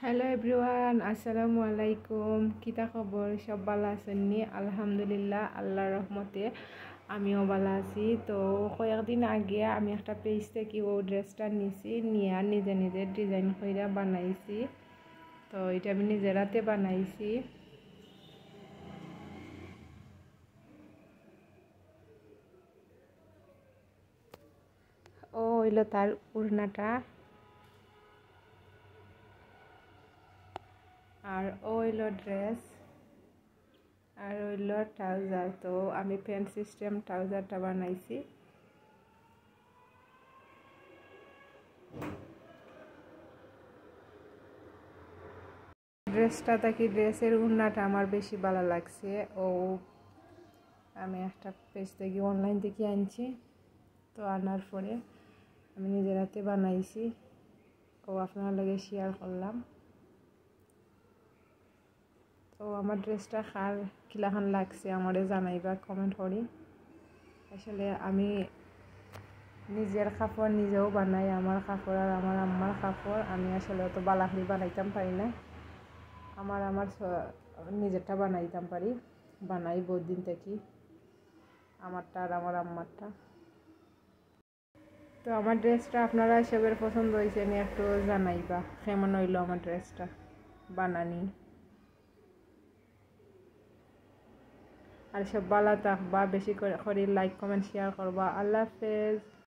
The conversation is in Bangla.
হ্যালো এভরিওয়ান, আসসালামু আলাইকুম। কিতা খবর? সব ভালো আছেননি? আলহামদুলিল্লাহ, আল্লাহর রহমতে আমিও ভালো আছি। তো কয়েকদিন আগে আমি একটা পেজ থেকে ও ড্রেসটা নিছি, নিয়ে নিজে নিজে ডিজাইন করে বানাইছি। তো এটা আমি নিজের হাতে বানাইছি। ও হইল তার উড়নাটা, আর ও হইল ড্রেস, আর হইল ট্রাউজার। তো আমি প্যান্ট সিস্টেম ট্রাউজারটা বানাইছি। ড্রেসটা থাকি ড্রেসের উন্নাটা আমার বেশি ভালো লাগছে। ও আমি একটা পেজ থেকে অনলাইন থেকে আনছি। তো আনার পরে আমি নিজের হাতে বানাইছি, ও আপনার লগে শেয়ার করলাম। তো আমার ড্রেসটা কার কিলাখান লাগছে আমারে জানাইবা কমেন্ট করি। আসলে আমি নিজের কাপড় নিজেও বানাই, আমার কাপড় আর আমার আম্মার কাপড় আমি আসলে অত বালাখালি বানাইতাম পারি না। আমার নিজেরটা বানাইতাম পারি, বানাই বহুত দিন থেকে আমারটা আর আমার আম্মারটা। তো আমার ড্রেসটা আপনারা সবের পছন্দ হয়েছে নি একটু জানাইবা কেমন হইলো আমার ড্রেসটা বানানি। আর সব ভালো থাকবা, বেশি করে লাইক কমেন্ট শেয়ার করবা। আল্লাহ হাফেজ।